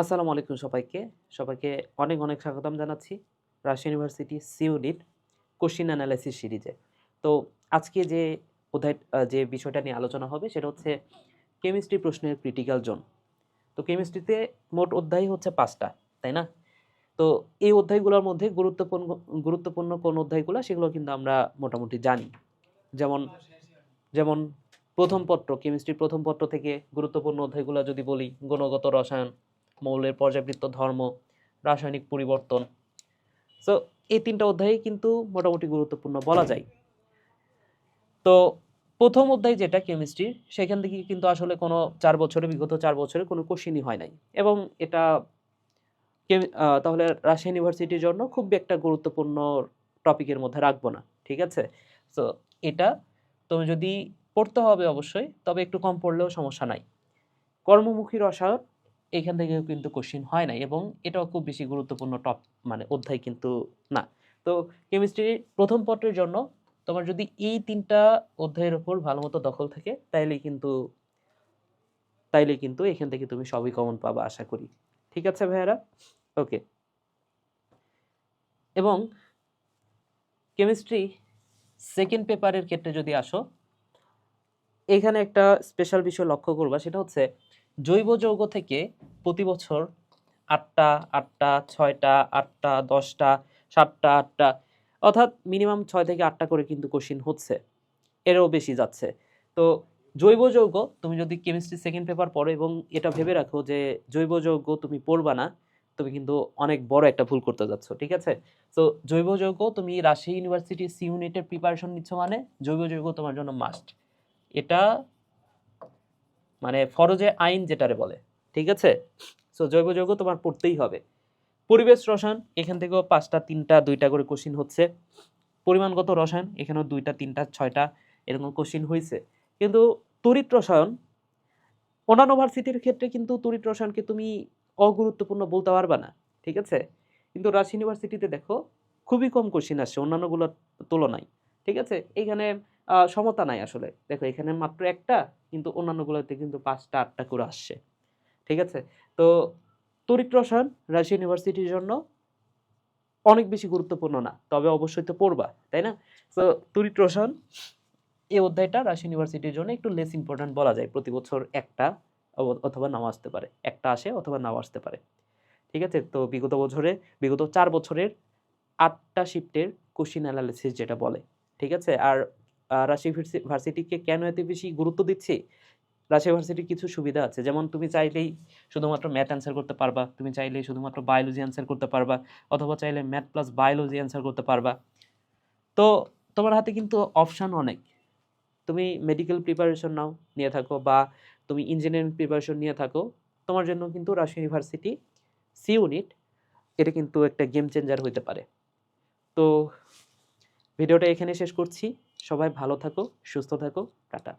আসসালামু আলাইকুম সবাইকে অনেক স্বাগতম জানাচ্ছি Rajshahi university C unit question analysis সিরিজে। তো আজকে যে বিষয়টা নিয়ে আলোচনা হবে সেটা হচ্ছে কেমিস্ট্রি প্রশ্নের ক্রিটিক্যাল জোন। তো কেমিস্ট্রিতে মোট অধ্যায় হচ্ছে ৫টা, তাই না? তো এই অধ্যায়গুলোর মধ্যে গুরুত্বপূর্ণ কোন অধ্যায়গুলো সেগুলো কিন্তু আমরা মোটামুটি জানি। যেমন যেমন কেমিস্ট্রির প্রথম পত্র থেকে গুরুত্বপূর্ণ অধ্যায়গুলো যদি বলি, গুণগত রসায়ন, মৌলের পর্যাবৃত্ত ধর্ম, রাসায়নিক পরিবর্তন। সো এই ৩টা অধ্যায়ই কিন্তু মোটামুটি গুরুত্বপূর্ণ বলা যায়। তো প্রথম অধ্যায় যেটা কেমিস্ট্রির, সেখান থেকে কিন্তু আসলে কোনো বিগত ৪ বছরে কোনো কোশ্চেনই হয় নাই। এবং এটা তাহলে রাজশাহী ইউনিভার্সিটির জন্য খুব একটা গুরুত্বপূর্ণ টপিকের মধ্যে রাখবো না। ঠিক আছে? সো এটা তুমি যদি পড়তে হবে অবশ্যই, তবে একটু কম পড়লেও সমস্যা নাই। কর্মমুখী রসায়ন এখান থেকে কিন্তু কোশ্চিন হয় নাই, এবং এটাও খুব বেশি গুরুত্বপূর্ণ অধ্যায় কিন্তু না। তো কেমিস্ট্রির প্রথম পত্রের জন্য তোমার যদি এই ৩টা অধ্যায়ের উপর ভালোমতো দখল থাকে, তাইলে কিন্তু এখান থেকে তুমি সবই কমন পাবা আশা করি। ঠিক আছে ভাইয়ারা? ওকে। এবং কেমিস্ট্রি সেকেন্ড পেপারের ক্ষেত্রে যদি আসো, এখানে একটা স্পেশাল বিষয় লক্ষ্য করবা, সেটা হচ্ছে জৈব যৌগ থেকে প্রতি বছর ৮টা ৮টা ৬টা ৮টা ১০টা ৭টা ৮টা, অর্থাৎ মিনিমাম ৬ থেকে ৮টা করে কিন্তু কোশ্চিন হচ্ছে, এরও বেশি যাচ্ছে। তো জৈব যৌগ তুমি যদি কেমিস্ট্রি সেকেন্ড পেপার পড়ো এবং এটা ভেবে রাখো যে জৈব যৌগ তুমি পড়বা না, তুমি কিন্তু অনেক বড় একটা ভুল করতে যাচ্ছ। ঠিক আছে? তো জৈব যৌগ তুমি রাজশাহী ইউনিভার্সিটি সি ইউনিটের প্রিপারেশন নিচ্ছ, মানে জৈব যৌগ তোমার জন্য মাস্ট। এটা মানে ফরজে আইন যেটারে বলে। ঠিক আছে? সো জৈব যৌগ তোমার পড়তেই হবে। পরিবেশ রসায়ন এখান থেকেও ৫টা ৩টা ২টা করে কোশ্চিন হচ্ছে। পরিমাণগত রসায়ন এখানেও ২টা ৩টা ৬টা এরকম কোশ্চিন হয়েছে। কিন্তু তড়িৎ রসায়ন, অন্যান্য ভার্সিটির ক্ষেত্রে কিন্তু তড়িৎ রসায়নকে তুমি অগুরুত্বপূর্ণ বলতে পারবা না। ঠিক আছে? কিন্তু রাজশাহী ইউনিভার্সিটিতে দেখো খুবই কম কোশ্চিন আসছে অন্যান্যগুলোর তুলনায়। ঠিক আছে? এইখানে সমতা নাই আসলে। দেখো এখানে মাত্র একটা, কিন্তু অন্যান্যগুলোতে কিন্তু ৫টা ৮টা করে আসছে। ঠিক আছে? তো তড়িৎ রসায়ন রাজশাহী ইউনিভার্সিটির জন্য অনেক বেশি গুরুত্বপূর্ণ না, তবে অবশ্যই তো পড়বা, তাই না? তো তড়িৎ রসায়ন এই অধ্যায়টা রাজশাহী ইউনিভার্সিটির জন্য একটু লেস ইম্পর্টেন্ট বলা যায়। প্রতি বছর একটা অথবা নাও আসতে পারে, একটা আসে অথবা নাও আসতে পারে। ঠিক আছে? তো বিগত ৪ বছরের ৮টা শিফটের কোশ্চিন অ্যানালিসিস যেটা বলে। ঠিক আছে? আর রাজশাহী ভার্সিটিকে কেন এত বেশি গুরুত্ব দিচ্ছি? রাজশাহী ভার্সিটির কিছু সুবিধা আছে। যেমন তুমি চাইলেই শুধুমাত্র ম্যাথ অ্যান্সার করতে পারবা, তুমি চাইলেই শুধুমাত্র বায়োলজি অ্যান্সার করতে পারবা, অথবা চাইলে ম্যাথ প্লাস বায়োলজি অ্যান্সার করতে পারবা। তো তোমার হাতে কিন্তু অপশন অনেক। তুমি মেডিকেল প্রিপারেশন নিয়ে থাকো, বা তুমি ইঞ্জিনিয়ারিং প্রিপারেশন নিয়ে থাকো, তোমার জন্য কিন্তু রাজশাহী ইউনিভার্সিটি সি ইউনিট এটা কিন্তু একটা গেম চেঞ্জার হতে পারে। তো ভিডিওটা এখানে শেষ করছি। সবাই ভালো থাকো, সুস্থ থাকো। টাটা।